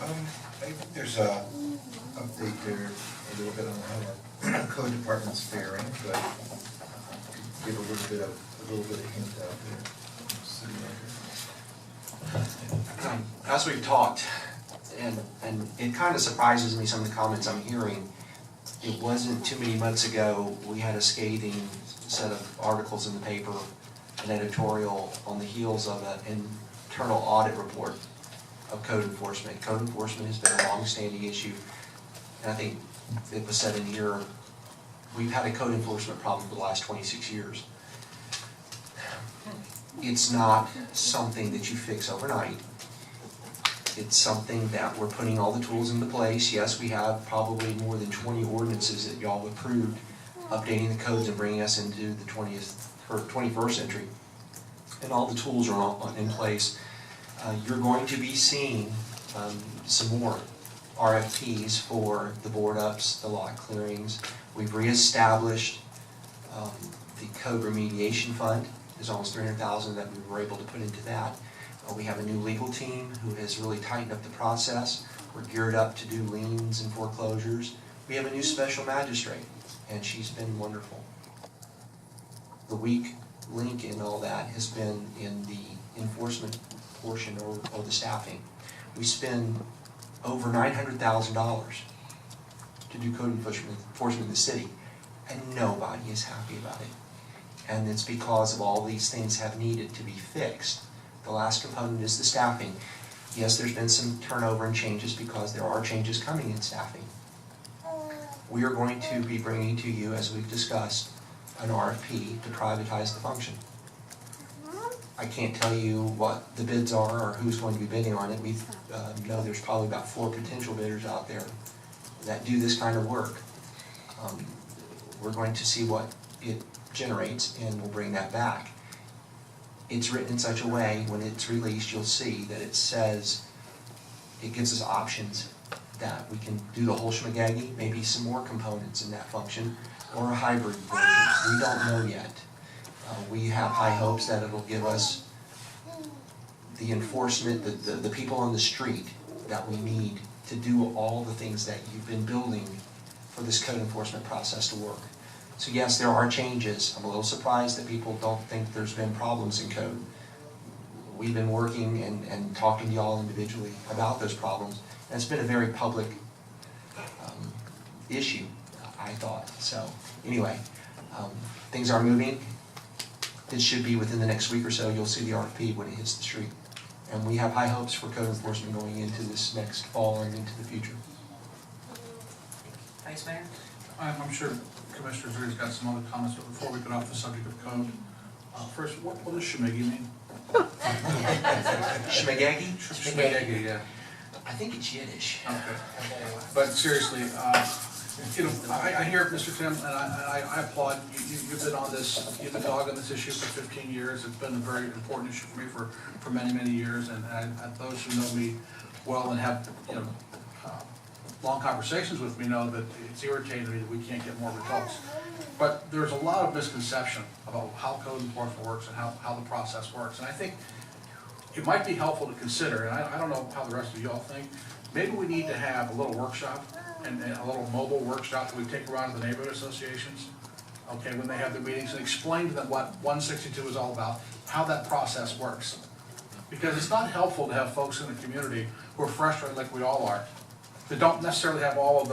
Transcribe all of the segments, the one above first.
I think there's a update there a little bit on how our code department's faring, but give a little bit of hint out there. City manager. As we've talked, and it kind of surprises me, some of the comments I'm hearing. It wasn't too many months ago, we had a scathing set of articles in the paper, an editorial on the heels of an internal audit report of code enforcement. Code enforcement has been a long-standing issue, and I think it was said in here, we've had a code enforcement problem for the last 26 years. It's not something that you fix overnight. It's something that we're putting all the tools into place. Yes, we have probably more than 20 ordinances that y'all approved, updating the codes and bringing us into the 21st century. And all the tools are in place. You're going to be seeing some more RFPs for the board ups, the lot clearings. We've reestablished the code remediation fund. There's almost $300,000 that we were able to put into that. We have a new legal team who has really tightened up the process. We're geared up to do liens and foreclosures. We have a new special magistrate, and she's been wonderful. The weak link in all that has been in the enforcement portion or the staffing. We spend over $900,000 to do code enforcement in the city, and nobody is happy about it. And it's because of all these things have needed to be fixed. The last component is the staffing. Yes, there's been some turnover and changes because there are changes coming in staffing. We are going to be bringing to you, as we've discussed, an RFP to privatize the function. I can't tell you what the bids are or who's going to be bidding on it. We know there's probably about 4 potential bidders out there that do this kind of work. We're going to see what it generates, and we'll bring that back. It's written in such a way, when it's released, you'll see that it says, it gives us options that we can do the whole schmagaggy, maybe some more components in that function, or a hybrid version. We don't know yet. We have high hopes that it'll give us the enforcement, the people on the street that we need to do all the things that you've been building for this code enforcement process to work. So yes, there are changes. I'm a little surprised that people don't think there's been problems in code. We've been working and talking to y'all individually about those problems, and it's been a very public issue, I thought. So anyway, things are moving. It should be within the next week or so, you'll see the RFP when it hits the street. And we have high hopes for code enforcement going into this next fall and into the future. Vice Mayor? I'm sure Commissioner Zuri's got some other comments, but before we get off the subject of code, first, what does schmaggy mean? Schmagaggy? Schmaggy, yeah. I think it's Yiddish. Okay. But seriously, I hear Mr. Tim, and I applaud you. You've been on this, you've been dogging this issue for 15 years. It's been a very important issue for me for many, many years, and those who know me well and have, long conversations with me know that it's irritating me that we can't get more results. But there's a lot of misconception about how code enforcement works and how the process works. And I think it might be helpful to consider, and I don't know how the rest of y'all think, maybe we need to have a little workshop and a little mobile workshop that we take around to the neighborhood associations, okay, when they have their meetings, and explain to them what 162 is all about, how that process works. Because it's not helpful to have folks in the community who are frustrated like we all are, that don't necessarily have all of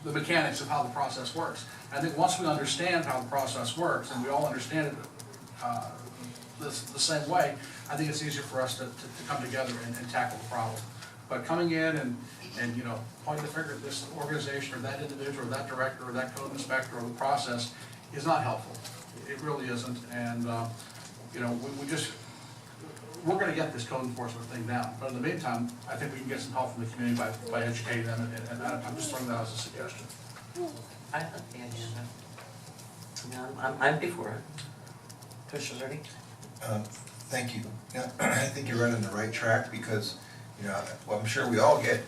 the mechanics of how the process works. I think once we understand how the process works, and we all understand it the same way, I think it's easier for us to come together and tackle the problem. But coming in and pointing the finger at this organization or that individual or that director or that code inspector or the process is not helpful. It really isn't. And we're going to get this code enforcement thing down. But in the meantime, I think we can get some help from the community by educating them, and I'm just throwing that as a suggestion. I like the idea of that. I'm before it. Commissioner Zerdy? Thank you. Yeah, I think you're right on the right track because, well, I'm sure we all get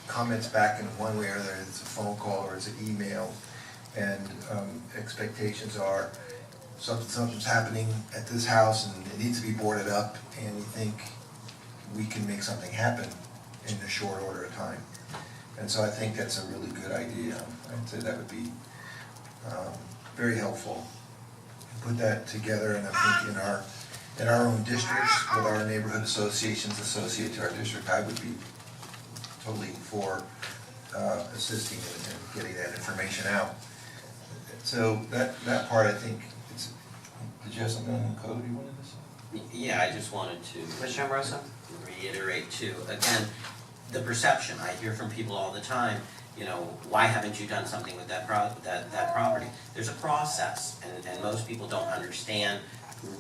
comments back in one way or the other. It's a phone call or it's an email, and expectations are something's happening at this house and it needs to be boarded up, and we think we can make something happen in a short order of time. And so I think that's a really good idea. I'd say that would be very helpful. Put that together, and I think in our own districts, with our neighborhood associations associated to our district, I would be totally for assisting in getting that information out. So that part, I think, did you have something on the code you wanted to say? Yeah, I just wanted to Commissioner Moroso? reiterate too, again, the perception, I hear from people all the time, you know, why haven't you done something with that property? There's a process, and most people don't understand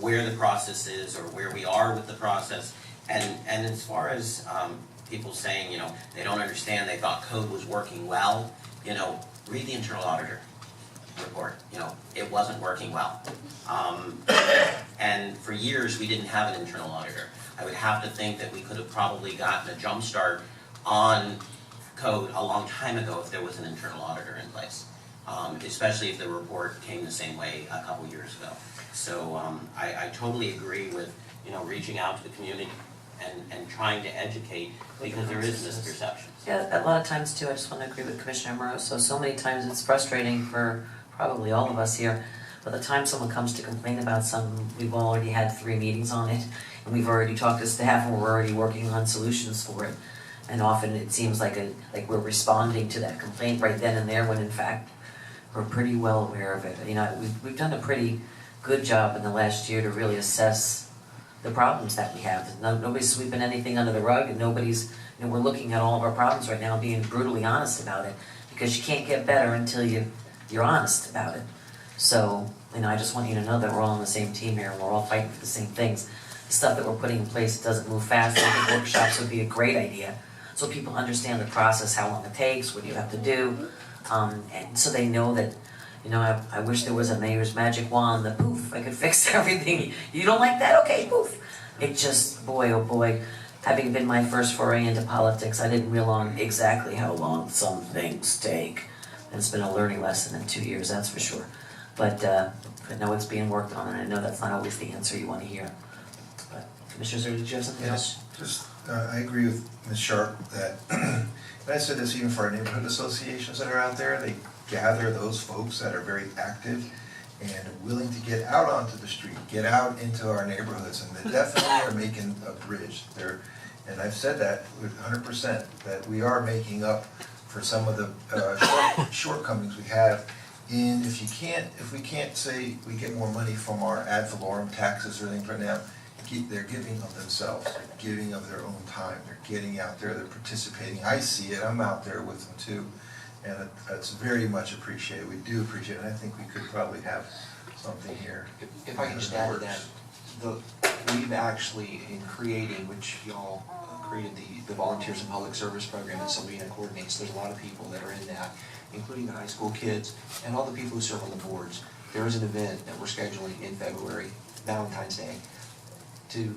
where the process is or where we are with the process. And as far as people saying, you know, they don't understand, they thought code was working well, you know, read the internal auditor report, you know, it wasn't working well. And for years, we didn't have an internal auditor. I would have to think that we could have probably gotten a jump start on code a long time ago if there was an internal auditor in place, especially if the report came the same way a couple years ago. So I totally agree with, you know, reaching out to the community and trying to educate, because there is misperceptions. Yeah, a lot of times too, I just want to agree with Commissioner Moroso. So many times it's frustrating for probably all of us here. By the time someone comes to complain about something, we've already had 3 meetings on it, and we've already talked to staff, and we're already working on solutions for it. And often it seems like we're responding to that complaint right then and there, when in fact we're pretty well aware of it. You know, we've done a pretty good job in the last year to really assess the problems that we have. Nobody's sweeping anything under the rug, and nobody's, you know, we're looking at all of our problems right now, being brutally honest about it, because you can't get better until you're honest about it. So, you know, I just want you to know that we're all on the same team here, and we're all fighting for the same things. The stuff that we're putting in place doesn't move fast. I think workshops would be a great idea, so people understand the process, how long it takes, what you have to do, and so they know that, you know, I wish there was a mayor's magic wand that poof, I could fix everything. You don't like that? Okay, poof. It just, boy, oh boy, having been my first foray into politics, I didn't realize exactly how long some things take. And it's been a learning lesson in 2 years, that's for sure. But no, it's being worked on, and I know that's not always the answer you want to hear. But Commissioner Zerdy, did you have something else? Just, I agree with Ms. Sharp that, and I said this even for our neighborhood associations that are out there, they gather those folks that are very active and willing to get out onto the street, get out into our neighborhoods, and they definitely are making a bridge. And I've said that with 100%, that we are making up for some of the shortcomings we have. And if we can't say we get more money from our ad valorem taxes or things right now, they're giving of themselves, they're giving of their own time, they're getting out there, they're participating. I see it, I'm out there with them too, and it's very much appreciated. We do appreciate it, and I think we could probably have something here. If I can just add to that, we've actually, in creating, which y'all created the Volunteers in Public Service program that Selena coordinates, there's a lot of people that are in that, including the high school kids and all the people who serve on the boards. There is an event that we're scheduling in February, Valentine's Day, to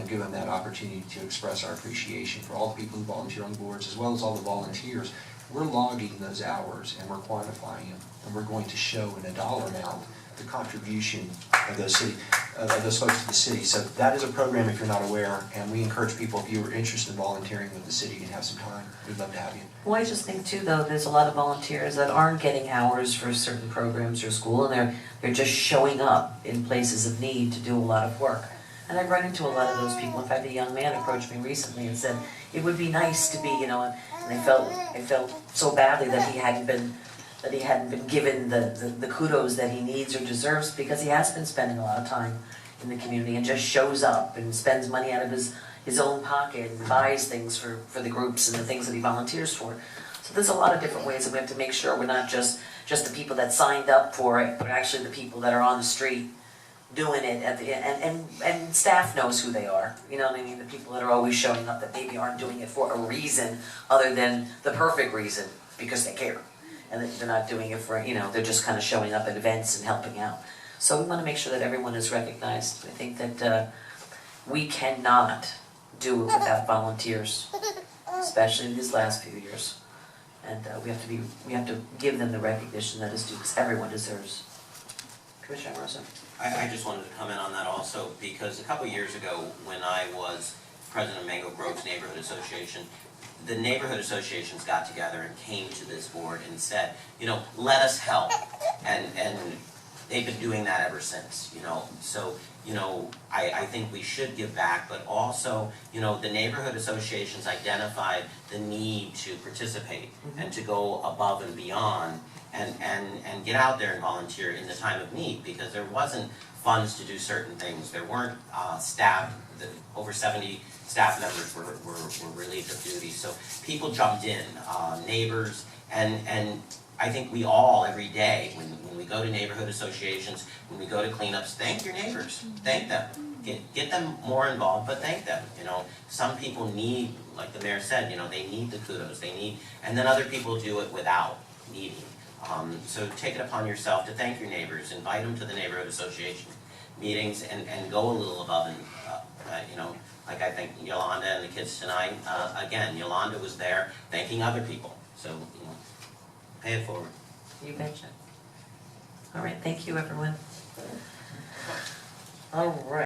give them that opportunity to express our appreciation for all the people who volunteer on the boards, as well as all the volunteers. We're logging those hours and we're quantifying them, and we're going to show in a dollar amount the contribution of those folks to the city. So that is a program, if you're not aware, and we encourage people, if you are interested in volunteering with the city and have some time, we'd love to have you. Well, I just think too, though, there's a lot of volunteers that aren't getting hours for certain programs or school, and they're just showing up in places of need to do a lot of work. And I've run into a lot of those people. In fact, a young man approached me recently and said it would be nice to be, and I felt so badly that he hadn't been given the kudos that he needs or deserves, because he has been spending a lot of time in the community and just shows up and spends money out of his own pocket and buys things for the groups and the things that he volunteers for. So there's a lot of different ways that we have to make sure we're not just the people that signed up for it, but actually the people that are on the street doing it at the end, and staff knows who they are. You know what I mean? The people that are always showing up that maybe aren't doing it for a reason other than the perfect reason, because they care. And they're not doing it for, they're just kind of showing up at events and helping out. So we want to make sure that everyone is recognized. I think that we cannot do it without volunteers, especially in these last few years. And we have to give them the recognition that is due, because everyone deserves Commissioner Amoroso? I just wanted to comment on that also, because a couple years ago, when I was president of Mango Groves Neighborhood Association, the neighborhood associations got together and came to this board and said, you know, let us help. And they've been doing that ever since, you know. So, you know, I think we should give back, but also, you know, the neighborhood associations identified the need to participate and to go above and beyond and get out there and volunteer in the time of need, because there wasn't funds to do certain things. There weren't staff, over 70 staff members were relieved of duty. So people jumped in, neighbors, and I think we all, every day, when we go to neighborhood associations, when we go to cleanups, thank your neighbors, thank them. Get them more involved, but thank them, you know. Some people need, like the mayor said, you know, they need the kudos, and then other people do it without needing. So take it upon yourself to thank your neighbors, invite them to the neighborhood association meetings, and go a little above and, you know, like I think Yolanda and the kids tonight, again, Yolanda was there thanking other people, so, you know, pay it forward. You betcha. All right, thank you, everyone. All right.